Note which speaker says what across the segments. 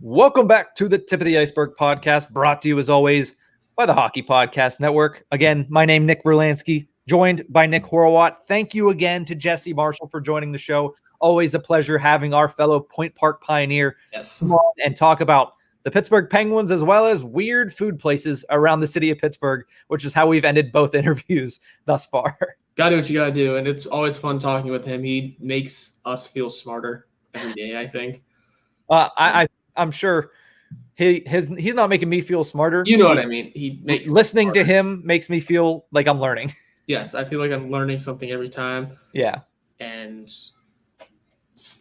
Speaker 1: Welcome back to the Tip of the Ice-Burgh podcast, brought to you as always by the Hockey Podcast Network. Again, my name Nick Brlansky, joined by Nick Horwat. Thank you again to Jesse Marshall for joining the show. Always a pleasure having our fellow Point Park pioneer come on and talk about the Pittsburgh Penguins as well as weird food places around the city of Pittsburgh, which is how we've ended both interviews thus far.
Speaker 2: Gotta do what you gotta do, and it's always fun talking with him. He makes us feel smarter every day, I think.
Speaker 1: I'm sure he's not making me feel smarter.
Speaker 2: You know what I mean. He makes
Speaker 1: listening to him makes me feel like I'm learning.
Speaker 2: Yes, I feel like I'm learning something every time.
Speaker 1: Yeah.
Speaker 2: And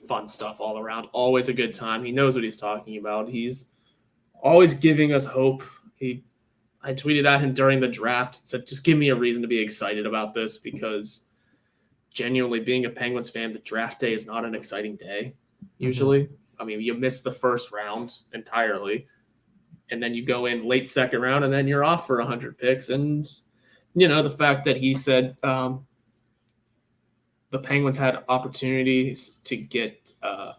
Speaker 2: fun stuff all around. Always a good time. He knows what he's talking about. He's always giving us hope. I tweeted at him during the draft, said, just give me a reason to be excited about this, because genuinely being a Penguins fan, the draft day is not an exciting day usually. Mm-hmm. I mean, you miss the first round entirely, and then you go in late second round, and then you're off for 100 picks. And, you know, the fact that he said the Penguins had opportunities to get a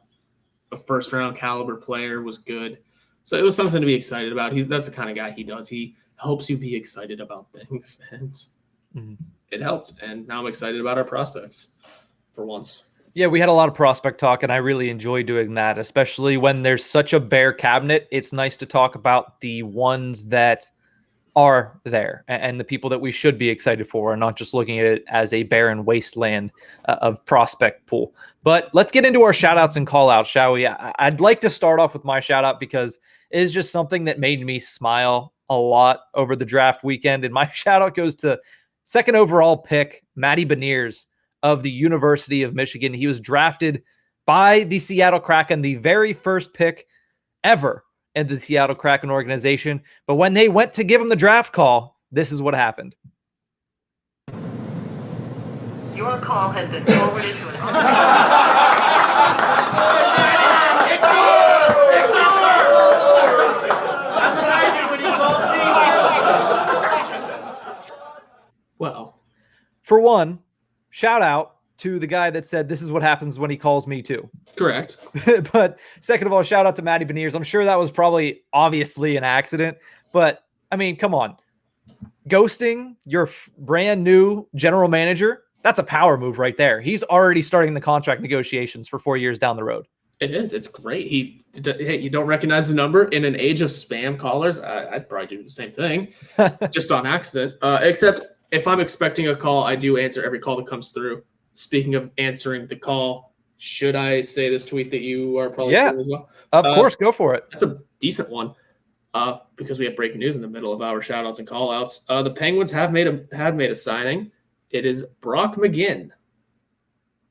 Speaker 2: first-round caliber player was good. So it was something to be excited about. That's the kind of guy he does. He helps you be excited about things, and it helped. And now I'm excited about our prospects for once.
Speaker 1: Yeah, we had a lot of prospect talk, and I really enjoy doing that, especially when there's such a bare cabinet. It's nice to talk about the ones that are there and the people that we should be excited for, and not just looking at it as a barren wasteland of prospect pool. But let's get into our shout-outs and call-outs, shall we? I'd like to start off with my shout-out because it is just something that made me smile a lot over the draft weekend, and my shout-out goes to second overall pick, Matty Beniers, of the University of Michigan. He was drafted by the Seattle Kraken, the very first pick ever in the Seattle Kraken organization. But when they went to give him the draft call, this is what happened.
Speaker 3: Your call has been forwarded to That's what I do when you call me.
Speaker 2: Well,
Speaker 1: for one, shout out to the guy that said, this is what happens when he calls me too.
Speaker 2: Correct.
Speaker 1: But second of all, shout out to Matty Beniers. I'm sure that was probably obviously an accident, but I mean, come on. Ghosting your brand new general manager, that's a power move right there. He's already starting the contract negotiations for 4 years down the road.
Speaker 2: It is. It's great. Hey, you don't recognize the number in an age of spam callers. I'd probably do the same thing, just on accident. Except if I'm expecting a call, I do answer every call that comes through. Speaking of answering the call, should I say this tweet that you are probably doing as well?
Speaker 1: Of course, go for it.
Speaker 2: That's a decent one because we have breaking news in the middle of our shout-outs and call-outs. The Penguins have made a signing. It is Brock McGinn.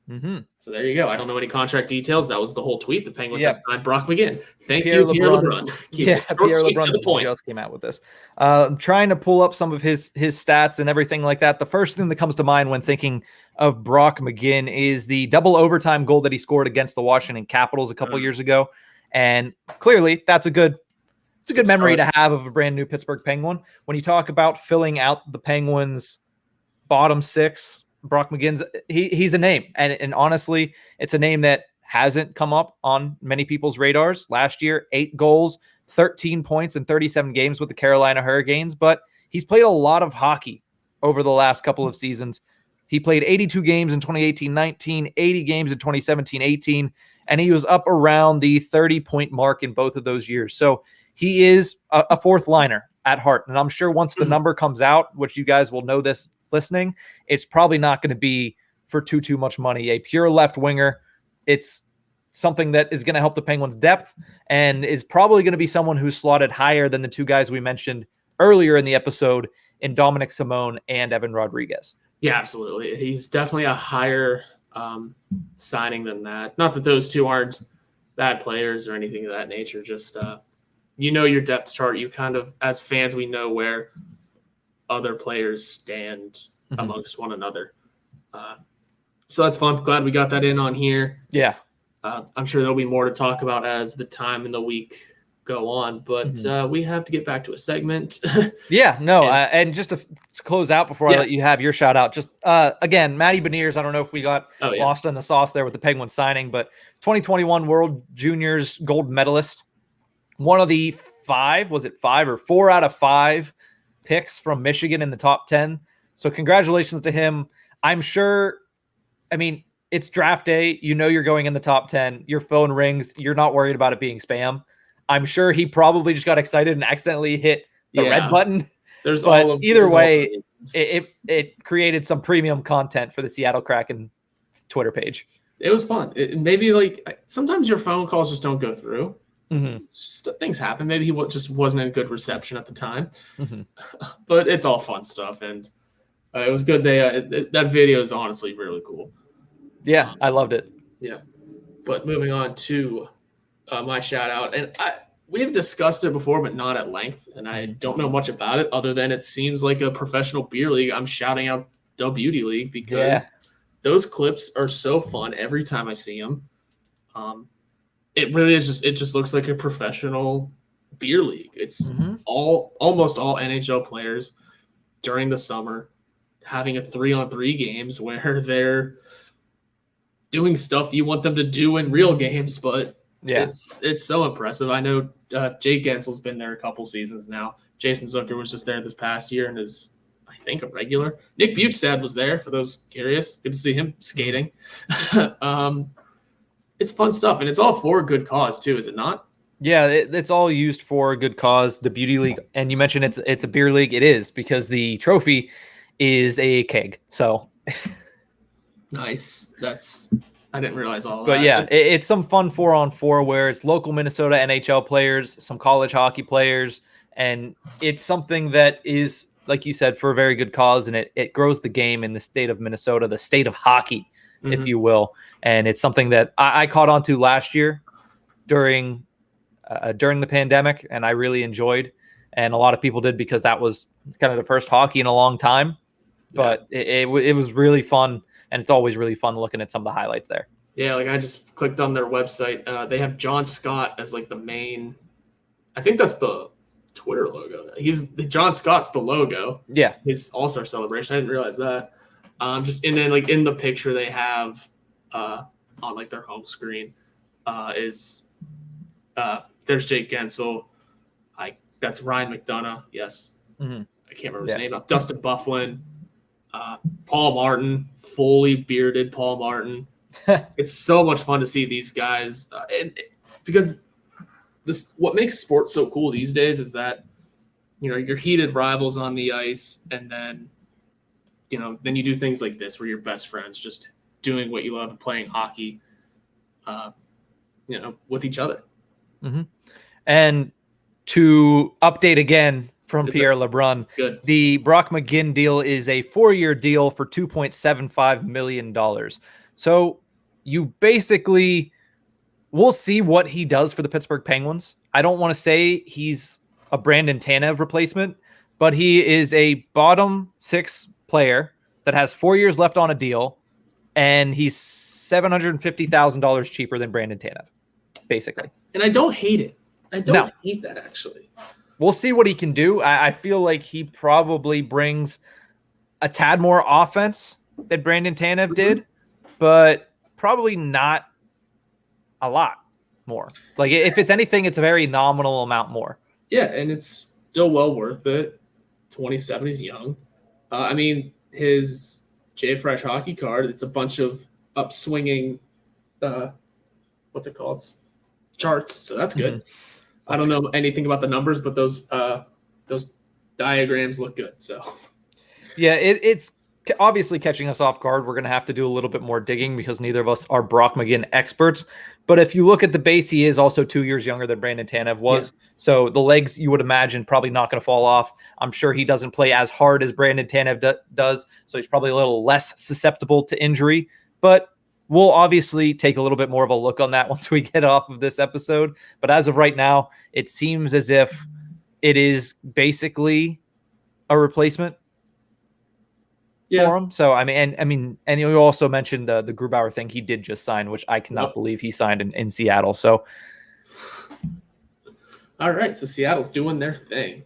Speaker 1: Mm-hmm.
Speaker 2: So there you go. I don't know any contract details. That was the whole tweet. The Penguins have signed Brock McGinn. Thank
Speaker 1: Pierre
Speaker 2: you, Pierre LeBrun.
Speaker 1: Pierre LeBrun to the point. Just came out with this. I'm trying to pull up some of his stats and everything like that. The first thing that comes to mind when thinking of Brock McGinn is the double overtime goal that he scored against the Washington Capitals a couple years ago. And clearly that's a good memory to have of a brand new Pittsburgh Penguin. When you talk about filling out the Penguins' bottom six, Brock McGinn's he's a name, and honestly, it's a name that hasn't come up on many people's radars. Last year, 8 goals, 13 points in 37 games with the Carolina Hurricanes, but he's played a lot of hockey over the last couple of seasons. He played 82 games in 2018-19, 80 games in 2017-18, and he was up around the 30-point mark in both of those years. So he is a fourth liner at heart, and I'm sure once the number comes out, which you guys will know this listening, it's probably not going to be for too much money. A pure left winger. It's something that is going to help the Penguins' depth and is probably going to be someone who's slotted higher than the two guys we mentioned earlier in the episode in Dominic Simone and Evan Rodriguez.
Speaker 2: Yeah, absolutely. He's definitely a higher signing than that. Not that those two aren't bad players or anything of that nature. Just, your depth chart. You kind of, as fans, we know where other players stand amongst one another. So that's fun. Glad we got that in on here.
Speaker 1: Yeah.
Speaker 2: I'm sure there'll be more to talk about as the time in the week go on, but we have to get back to a segment.
Speaker 1: And just to close out before I let you have your shout out, just again, Matty Beniers, I don't know if we got lost in the sauce there with the Penguins signing, but 2021 World Juniors gold medalist. one of the five or 4 out of 5 picks from Michigan in the top 10. So congratulations to him. I'm sure, I mean, it's draft day. You know you're going in the top 10. Your phone rings. You're not worried about it being spam. I'm sure he probably just got excited and accidentally hit the red button.
Speaker 2: There's
Speaker 1: either way, it created some premium content for the Seattle Kraken Twitter page.
Speaker 2: It was fun. Maybe like sometimes your phone calls just don't go through. Things happen. Maybe he just wasn't in good reception at the time. But it's all fun stuff, and it was good. That video is honestly really cool.
Speaker 1: Yeah, I loved it.
Speaker 2: Yeah, but moving on to my shout out, and we have discussed it before, but not at length, and I don't know much about it other than it seems like a professional beer league. I'm shouting out the Beauty League because those clips are so fun every time I see them. It really is it just looks like a professional beer league. It's almost all NHL players during the summer having a 3-on-3 games where they're doing stuff you want them to do in real games, but it's so impressive. I know Jake Gensel's been there a couple seasons now. Jason Zucker was just there this past year and is, I think, a regular. Nick Bukestad was there, for those curious. Good to see him skating. It's fun stuff, and it's all for a good cause too, is it not?
Speaker 1: Yeah, it's all used for a good cause, the Beauty League. And you mentioned it's a beer league. It is, because the trophy is a keg. So
Speaker 2: nice. I didn't realize all that.
Speaker 1: But yeah, it's some fun 4-on-4 where it's local Minnesota NHL players, some college hockey players, and it's something that is, like you said, for a very good cause, and it grows the game in the state of Minnesota, the state of hockey, if you will. And it's something that I caught on to last year during the pandemic, and I really enjoyed, and a lot of people did because that was kind of the first hockey in a long time. But it was really fun, and it's always really fun looking at some of the highlights there.
Speaker 2: Yeah, like I just clicked on their website. They have John Scott as like the main. I think that's the Twitter logo. John Scott's the logo. Yeah, his All-Star celebration. I didn't realize that. And then like in the picture they have on like their home screen is there's Jake Gensel. That's Ryan McDonough. Yes, I can't remember his name. Dustin Byfuglien. Paul Martin, fully bearded Paul Martin. It's so much fun to see these guys, because what makes sports so cool these days is that you're heated rivals on the ice, and then then you do things like this where you're best friends, just doing what you love and playing hockey, with each other.
Speaker 1: And to update again from Pierre LeBrun, the Brock McGinn deal is a 4-year deal for $2.75 million. So you basically we'll see what he does for the Pittsburgh Penguins. I don't want to say he's a Brandon Tanev replacement, but he is a bottom 6 player that has 4 years left on a deal, and he's $750,000 cheaper than Brandon Tanev, basically.
Speaker 2: And I don't hate it. I don't hate that, actually.
Speaker 1: We'll see what he can do. I feel like he probably brings a tad more offense than Brandon Tanev did, but probably not a lot more. Like, if it's anything, it's a very nominal amount more.
Speaker 2: Yeah, and it's still well worth it. 27, he's young. I mean, his J-Fresh hockey card, it's a bunch of upswinging, what's it called? Charts. So that's good. I don't know anything about the numbers, but those diagrams look good. So,
Speaker 1: yeah, it's obviously catching us off guard. We're going to have to do a little bit more digging because neither of us are Brock McGinn experts. But if you look at the base, he is also 2 years younger than Brandon Tanev was. Yeah. So the legs, you would imagine, probably not going to fall off. I'm sure he doesn't play as hard as Brandon Tanev does. So he's probably a little less susceptible to injury. But we'll obviously take a little bit more of a look on that once we get off of this episode. But as of right now, it seems as if it is basically a replacement for him. So, I mean, and you also mentioned the Grubauer thing he did just sign, which I cannot believe he signed in Seattle. So,
Speaker 2: all right. So Seattle's doing their thing.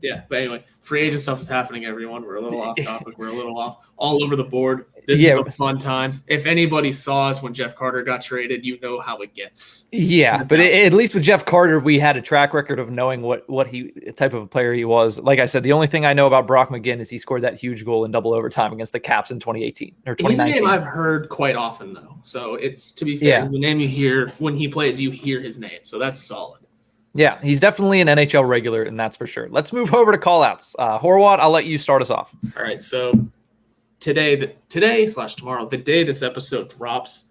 Speaker 2: Yeah, but anyway, free agent stuff is happening, everyone. We're a little off topic. We're a little off all over the board. This is the fun times. If anybody saw us when Jeff Carter got traded, you know how it gets.
Speaker 1: Yeah, but at least with Jeff Carter, we had a track record of knowing what type of a player he was. Like I said, the only thing I know about Brock McGinn is he scored that huge goal in double overtime against the Caps in 2018 or 2019.
Speaker 2: He's a name I've heard quite often, though. So it's, to be fair, he's a name you hear when he plays, you hear his name. So that's solid. Yeah,
Speaker 1: he's definitely an NHL regular, and that's for sure. Let's move over to call-outs. Horwat, I'll let you start us off.
Speaker 2: All right, so today/tomorrow, the day this episode drops,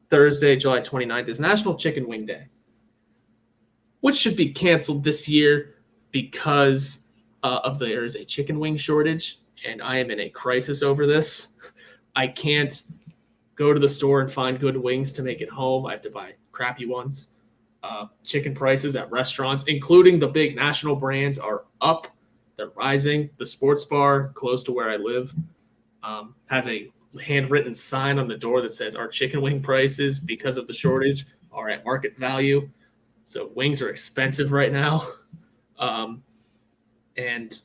Speaker 2: Thursday, July 29th, is National Chicken Wing Day, which should be canceled this year because there is a chicken wing shortage, and I am in a crisis over this. I can't go to the store and find good wings to make it home. I have to buy crappy ones. Chicken prices at restaurants, including the big national brands, are up. They're rising. The sports bar close to where I live has a handwritten sign on the door that says our chicken wing prices, because of the shortage, are at market value. So wings are expensive right now. And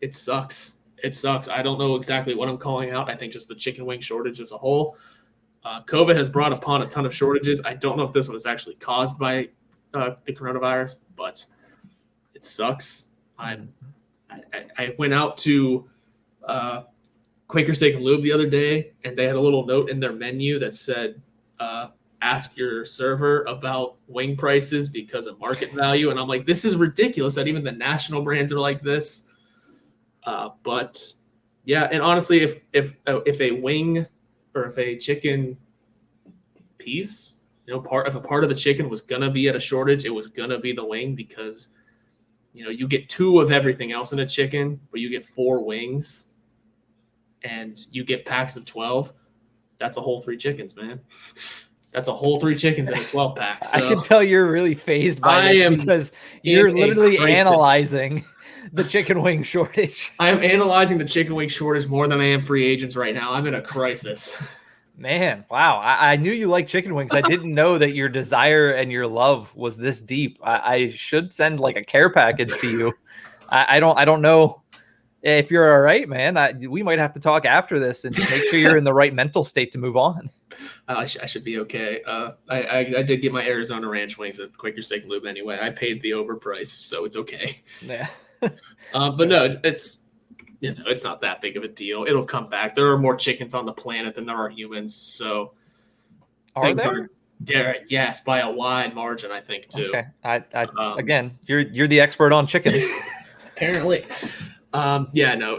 Speaker 2: it sucks. It sucks. I don't know exactly what I'm calling out. I think just the chicken wing shortage as a whole. COVID has brought upon a ton of shortages. I don't know if this one is actually caused by the coronavirus, but it sucks. I went out to Quaker Steak and Lube the other day, and they had a little note in their menu that said, ask your server about wing prices because of market value. And I'm like, this is ridiculous that even the national brands are like this. But yeah, and honestly, if a wing or if a chicken piece, part of the chicken was gonna be at a shortage, it was gonna be the wing, because you get 2 of everything else in a chicken, but you get 4 wings, and you get packs of 12. That's a whole 3 chickens, man. That's a whole 3 chickens in a 12 pack. So
Speaker 1: I can tell you're really fazed by this because you're literally analyzing the chicken wing shortage.
Speaker 2: I am analyzing the chicken wing shortage more than I am free agents right now. I'm in a crisis.
Speaker 1: Man, wow. I knew you liked chicken wings. I didn't know that your desire and your love was this deep. I should send like a care package to you. I don't know if you're all right, man. We might have to talk after this and make sure you're in the right mental state to move on.
Speaker 2: I should be okay. I did get my Arizona Ranch wings at Quaker Steak and Lube anyway. I paid the overprice, so it's okay.
Speaker 1: Yeah.
Speaker 2: But no, it's not that big of a deal. It'll come back. There are more chickens on the planet than there are humans, so
Speaker 1: are there?
Speaker 2: Yes, by a wide margin, I think too.
Speaker 1: Okay. Again, you're the expert on chickens.
Speaker 2: Apparently. I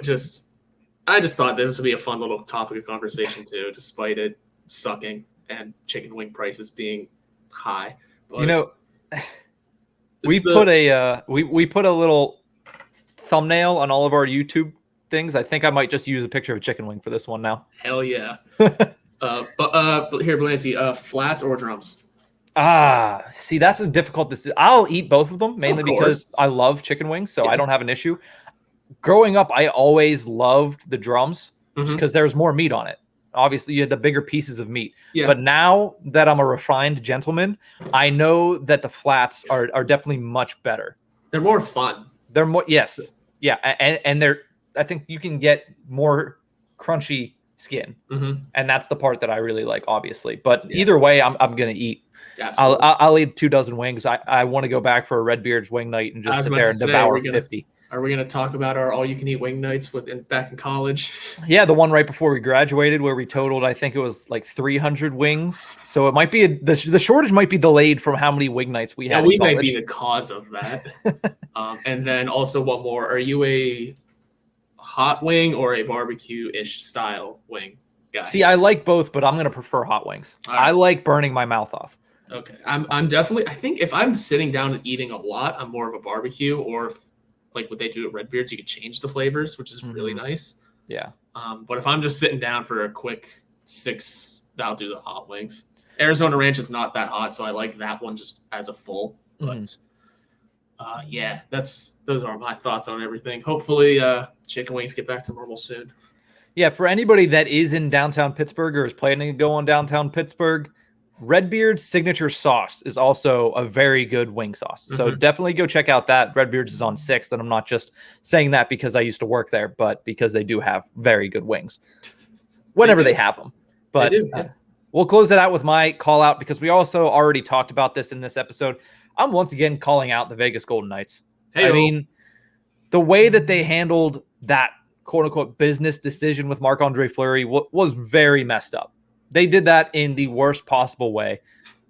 Speaker 2: just thought this would be a fun little topic of conversation too, despite it sucking and chicken wing prices being high. But
Speaker 1: we put a little thumbnail on all of our YouTube things. I think I might just use a picture of a chicken wing for this one now.
Speaker 2: Hell yeah. But here, Brlansky, flats or drums?
Speaker 1: See, that's a difficult decision. I'll eat both of them, mainly because I love chicken wings, so I don't have an issue. Growing up, I always loved the drums just because there was more meat on it. Obviously, you had the bigger pieces of meat. Yeah. But now that I'm a refined gentleman, I know that the flats are definitely much better.
Speaker 2: They're more fun.
Speaker 1: They're more, yes. Yeah. And I think you can get more crunchy skin. And that's the part that I really like, obviously. But either way, I'm going to eat. I'll eat 2 dozen wings. I want to go back for a Redbeard's wing night and just sit there and devour 50.
Speaker 2: Are we going to talk about our all-you-can-eat wing nights back in college?
Speaker 1: Yeah, the one right before we graduated where we totaled, I think it was like 300 wings. So it might be the shortage might be delayed from how many wing nights we had.
Speaker 2: Yeah, we might be the cause of that. And then also one more. Are you a hot wing or a barbecue-ish style wing guy?
Speaker 1: See, I like both, but I'm going to prefer hot wings. Right. I like burning my mouth off.
Speaker 2: Okay. I'm definitely, I think if I'm sitting down and eating a lot, I'm more of a barbecue, or like what they do at Redbeard's, you can change the flavors, which is really nice.
Speaker 1: Yeah.
Speaker 2: But if I'm just sitting down for a quick 6, I'll do the hot wings. Arizona Ranch is not that hot, so I like that one just as a full. But those are my thoughts on everything. Hopefully chicken wings get back to normal soon.
Speaker 1: Yeah, for anybody that is in downtown Pittsburgh or is planning to go on downtown Pittsburgh, Redbeard's signature sauce is also a very good wing sauce. So definitely go check out that. Redbeard's is on 6th, and I'm not just saying that because I used to work there, but because they do have very good wings whenever they have them. But we'll close it out with my call out because we also already talked about this in this episode. I'm once again calling out the Vegas Golden Knights. I mean, the way that they handled that quote-unquote business decision with Marc-Andre Fleury was very messed up. They did that in the worst possible way.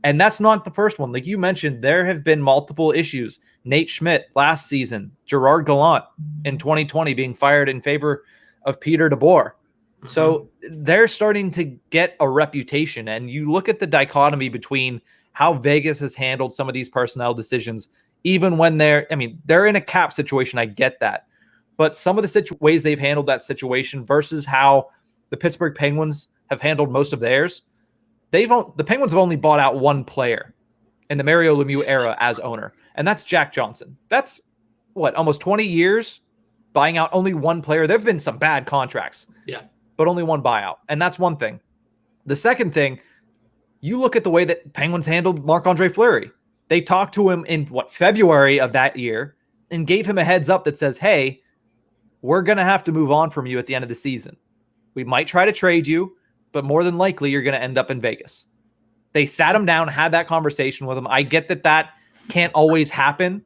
Speaker 1: And that's not the first one. Like you mentioned, there have been multiple issues. Nate Schmidt last season, Gerard Gallant in 2020 being fired in favor of Peter DeBoer. So they're starting to get a reputation. And you look at the dichotomy between how Vegas has handled some of these personnel decisions, even when they're in a cap situation. I get that. But some of the ways they've handled that situation versus how the Pittsburgh Penguins have handled most of theirs. The Penguins have only bought out one player in the Mario Lemieux era as owner, and that's Jack Johnson. That's almost 20 years buying out only one player. There have been some bad contracts, but only one buyout, and that's one thing. The second thing, you look at the way that Penguins handled Marc-Andre Fleury. They talked to him in February of that year and gave him a heads up that says, "Hey, we're going to have to move on from you at the end of the season. We might try to trade you, but more than likely you're going to end up in Vegas." They sat him down, had that conversation with him. I get that can't always happen,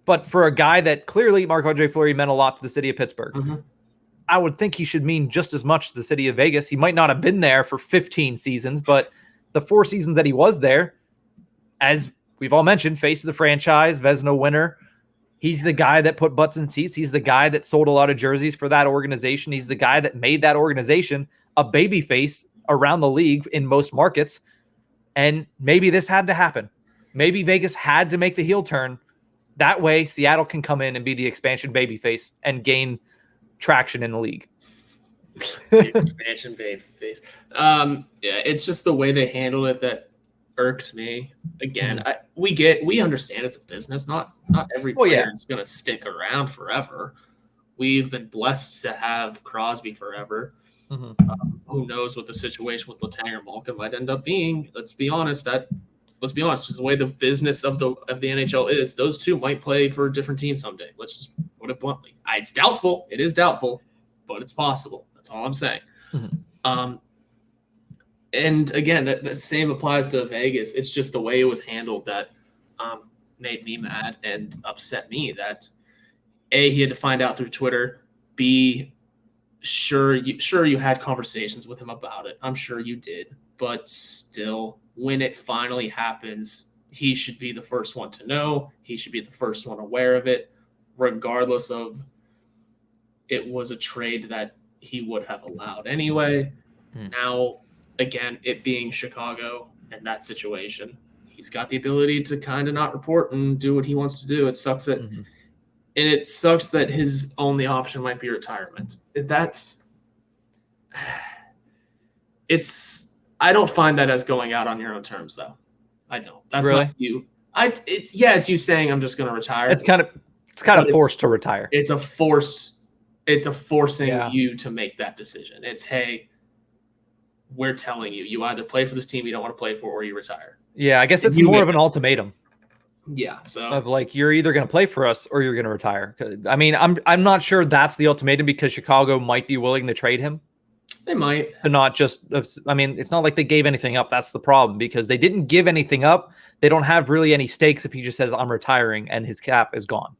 Speaker 1: but for a guy that clearly Marc-Andre Fleury meant a lot to the city of Pittsburgh, I would think he should mean just as much to the city of Vegas. He might not have been there for 15 seasons, but the 4 seasons that he was there, as we've all mentioned, face of the franchise, Vezina winner, he's the guy that put butts in seats. He's the guy that sold a lot of jerseys for that organization. He's the guy that made that organization a babyface around the league in most markets. And maybe this had to happen. Maybe Vegas had to make the heel turn. That way, Seattle can come in and be the expansion babyface and gain traction in the league.
Speaker 2: The expansion babyface. It's just the way they handle it that irks me. Again, we understand it's a business. Not every player is going to stick around forever. We've been blessed to have Crosby forever. Who knows what the situation with Letang or Malkin might end up being? Let's be honest. Just the way the business of the NHL is, those two might play for a different team someday. Let's just put it bluntly. It's doubtful. It is doubtful, but it's possible. That's all I'm saying. And again, the same applies to Vegas. It's just the way it was handled that made me mad and upset me. That A, he had to find out through Twitter. B, sure you had conversations with him about it. I'm sure you did. But still, when it finally happens, he should be the first one to know. He should be the first one aware of it, regardless of it was a trade that he would have allowed anyway. Now, again, it being Chicago and that situation, he's got the ability to kind of not report and do what he wants to do. It sucks that, and it sucks that his only option might be retirement. I don't find that as going out on your own terms, though. I don't. That's
Speaker 1: really?
Speaker 2: Not you. It's you saying I'm just going to retire.
Speaker 1: It's kind of forced to retire.
Speaker 2: It's forcing you to make that decision. It's, hey, we're telling you either play for this team you don't want to play for or you retire. Yeah,
Speaker 1: I guess it's more of an ultimatum.
Speaker 2: Yeah, so
Speaker 1: of you're either going to play for us or you're going to retire. I mean, I'm not sure that's the ultimatum because Chicago might be willing to trade him.
Speaker 2: They might.
Speaker 1: To not just, I mean, it's not like they gave anything up. That's the problem because they didn't give anything up. They don't have really any stakes if he just says, I'm retiring and his cap is gone.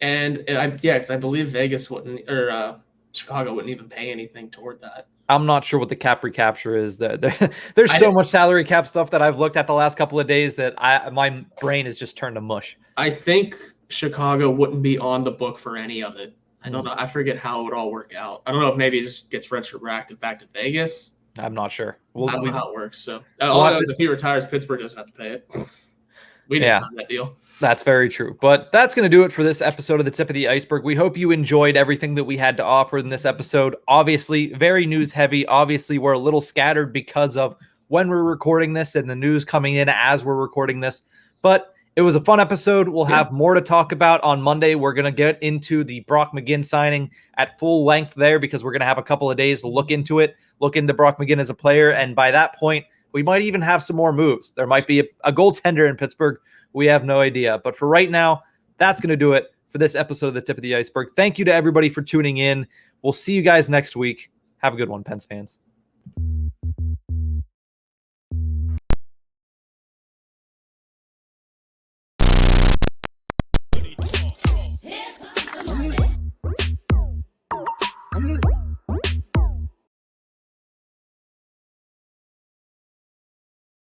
Speaker 2: And because I believe Vegas wouldn't, or Chicago wouldn't even pay anything toward that.
Speaker 1: I'm not sure what the cap recapture is. There's so much salary cap stuff that I've looked at the last couple of days that my brain has just turned to mush.
Speaker 2: I think Chicago wouldn't be on the book for any of it. I don't know. I forget how it would all work out. I don't know if maybe it just gets retroactive back to Vegas.
Speaker 1: I'm not sure.
Speaker 2: I don't know how it works. So all I know is if he retires, Pittsburgh doesn't have to pay it. We didn't sign that deal.
Speaker 1: That's very true. But that's going to do it for this episode of The Tip of the Ice-Burgh. We hope you enjoyed everything that we had to offer in this episode. Obviously, very news heavy. Obviously, we're a little scattered because of when we're recording this and the news coming in as we're recording this. But it was a fun episode. We'll have more to talk about on Monday. We're going to get into the Brock McGinn signing at full length there because we're going to have a couple of days to look into it, look into Brock McGinn as a player. And by that point, We might even have some more moves. There might be a goaltender in Pittsburgh. We have no idea. But for right now, that's going to do it for this episode of The Tip of the Iceberg. Thank you to everybody for tuning in. We'll see you guys next week. Have a good one, Pens fans.